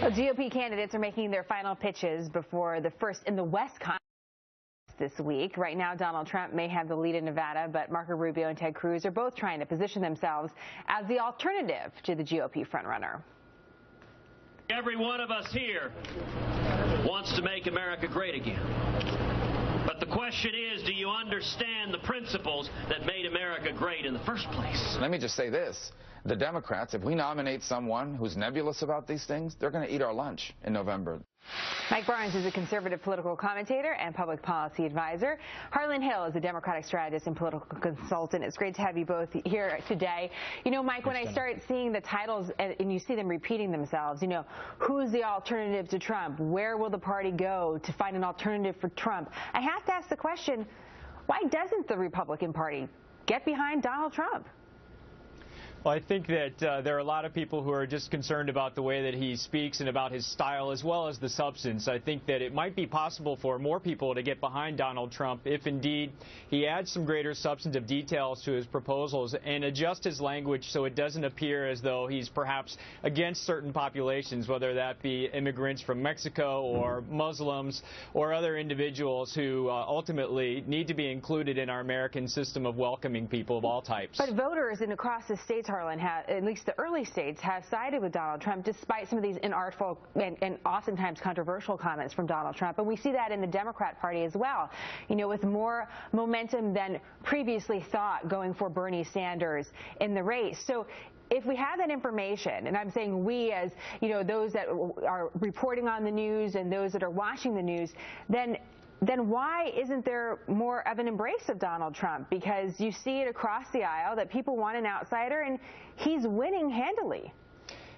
Well, GOP candidates are making their final pitches before the first in the West Conference this week. Right now, Donald Trump may have the lead in Nevada, but Marco Rubio and Ted Cruz are both trying to position themselves as the alternative to the GOP frontrunner. Every one of us here wants to make America great again. But the question is, do you understand the principles that made America great in the first place? Let me just say this. The Democrats, if we nominate someone who's nebulous about these things, they're going to eat our lunch in November. Mike Barnes is a conservative political commentator and public policy advisor. Harlan Hill is a Democratic strategist and political consultant. It's great to have you both here today. You know, Mike, when I start seeing the titles and you see them repeating themselves, you know, who's the alternative to Trump? Where will the party go to find an alternative for Trump? I have to ask the question, why doesn't the Republican Party get behind Donald Trump? Well, I think that there are a lot of people who are just concerned about the way that he speaks and about his style as well as the substance. I think that it might be possible for more people to get behind Donald Trump if indeed he adds some greater substantive details to his proposals and adjust his language so it doesn't appear as though he's perhaps against certain populations, whether that be immigrants from Mexico or Muslims or other individuals who ultimately need to be included in our American system of welcoming people of all types. But voters across the states, Harlan, at least the early states, have sided with Donald Trump despite some of these inartful and oftentimes controversial comments from Donald Trump. And we see that in the Democrat Party as well, you know, with more momentum than previously thought going for Bernie Sanders in the race. So if we have that information, and I'm saying we as, you know, those that are reporting on the news and those that are watching the news, then why isn't there more of an embrace of Donald Trump? Because you see it across the aisle that people want an outsider, and he's winning handily.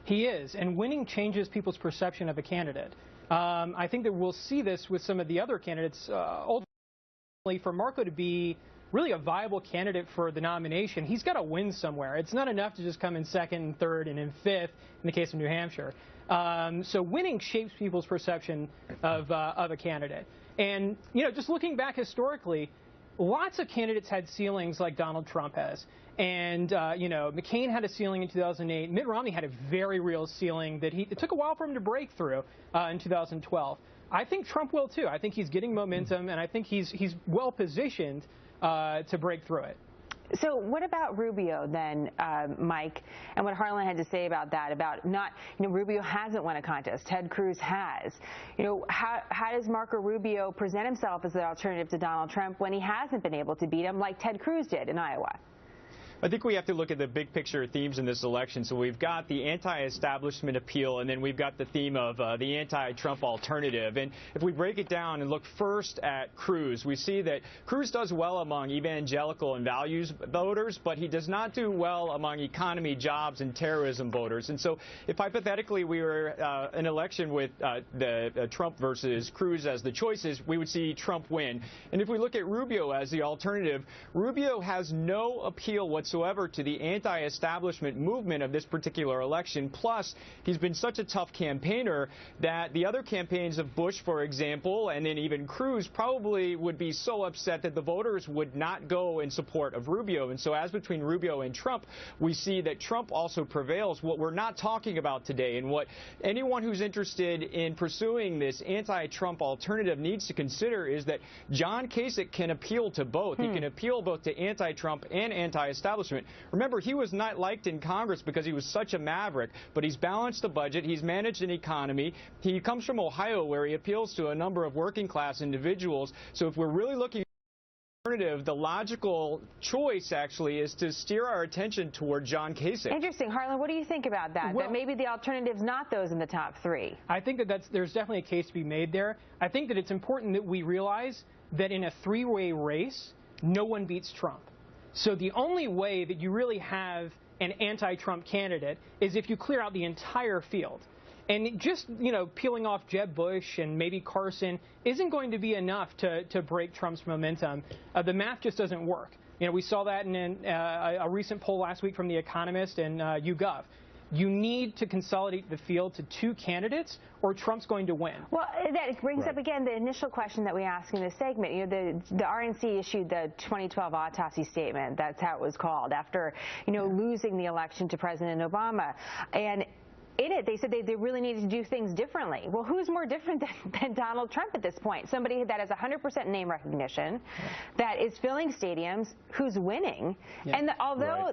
He is, and winning changes people's perception of a candidate. I think that we'll see this with some of the other candidates. Ultimately, for Marco to be really a viable candidate for the nomination, he's got to win somewhere. It's not enough to just come in second and third and in fifth in the case of New Hampshire. So winning shapes people's perception of a candidate. And, you know, just looking back historically, lots of candidates had ceilings like Donald Trump has. And, you know, McCain had a ceiling in 2008. Mitt Romney had a very real ceiling that it took a while for him to break through in 2012. I think Trump will, too. I think he's getting momentum, and I think he's well positioned to break through it. So what about Rubio then, Mike, and what Harlan had to say about that, about not, you know, Rubio hasn't won a contest, Ted Cruz has. You know, how does Marco Rubio present himself as the alternative to Donald Trump when he hasn't been able to beat him like Ted Cruz did in Iowa? I think we have to look at the big picture themes in this election. So we've got the anti-establishment appeal, and then we've got the theme of the anti-Trump alternative. And if we break it down and look first at Cruz, we see that Cruz does well among evangelical and values voters, but he does not do well among economy, jobs, and terrorism voters. And so if hypothetically we were an election with Trump versus Cruz as the choices, we would see Trump win. And if we look at Rubio as the alternative, Rubio has no appeal whatsoever to the anti-establishment movement of this particular election. Plus, he's been such a tough campaigner that the other campaigns of Bush, for example, and then even Cruz probably would be so upset that the voters would not go in support of Rubio. And so as between Rubio and Trump, we see that Trump also prevails. What we're not talking about today, and what anyone who's interested in pursuing this anti-Trump alternative needs to consider, is that John Kasich can appeal to both. He can appeal both to anti-Trump and anti-establishment. Remember, he was not liked in Congress because he was such a maverick, but he's balanced the budget, he's managed an economy. He comes from Ohio, where he appeals to a number of working class individuals. So if we're really looking at the alternative, the logical choice actually is to steer our attention toward John Kasich. Interesting. Harlan, what do you think about that? Well, that maybe the alternative's not those in the top three? I think that there's definitely a case to be made there. I think that it's important that we realize that in a three-way race, no one beats Trump. So the only way that you really have an anti-Trump candidate is if you clear out the entire field. And just, you know, peeling off Jeb Bush and maybe Carson isn't going to be enough to break Trump's momentum. The math just doesn't work. You know, we saw that in a recent poll last week from The Economist and YouGov. You need to consolidate the field to two candidates, or Trump's going to win. Well, that brings up again the initial question that we asked in this segment. You know, the RNC issued the 2012 autopsy statement. That's how it was called, after, you know, losing the election to President Obama. And in it, they said they really needed to do things differently. Well, who's more different than Donald Trump at this point? Somebody that has 100% name recognition, that is filling stadiums, who's winning. And although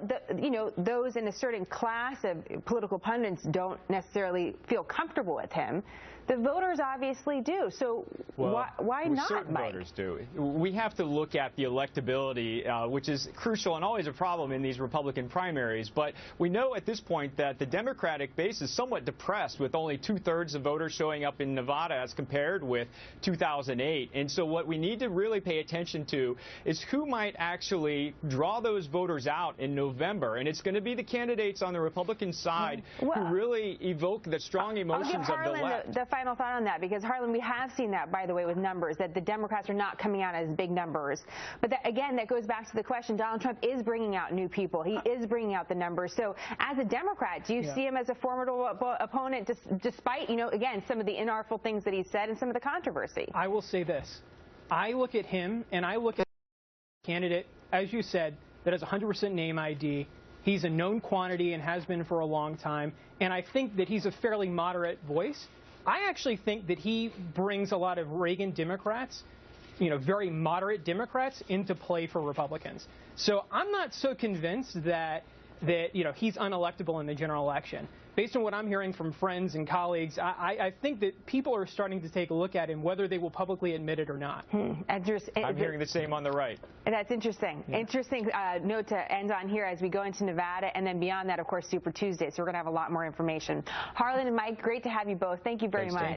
those in a certain class of political pundits don't necessarily feel comfortable with him, the voters obviously do. So why not, certain Mike? Voters do. We have to look at the electability, which is crucial and always a problem in these Republican primaries. But we know at this point that the Democratic base is somewhat depressed, with only 2/3 of voters showing up in Nevada as compared with 2008. And so what we need to really pay attention to is who might actually draw those voters out in November. And it's going to be the candidates on the Republican side who really evoke the strong emotions of the left. The final thought on that, because Harlan, we have seen that, by the way, with numbers, that the Democrats are not coming out as big numbers. But again, that goes back to the question: Donald Trump is bringing out new people. He is bringing out the numbers. So, as a Democrat, do you see him as a formidable opponent, despite, again, some of the inartful things that he said and some of the controversy? I will say this: I look at him and I look at a candidate, as you said, that has 100% name ID. He's a known quantity and has been for a long time. And I think that he's a fairly moderate voice. I actually think that he brings a lot of Reagan Democrats, very moderate Democrats, into play for Republicans. So I'm not so convinced that he's unelectable in the general election. Based on what I'm hearing from friends and colleagues, I think that people are starting to take a look at him, whether they will publicly admit it or not. I'm hearing the same on the right. That's interesting. Interesting note to end on here as we go into Nevada, and then beyond that, of course, Super Tuesday. So we're going to have a lot more information. Harlan and Mike, great to have you both. Thank you very much.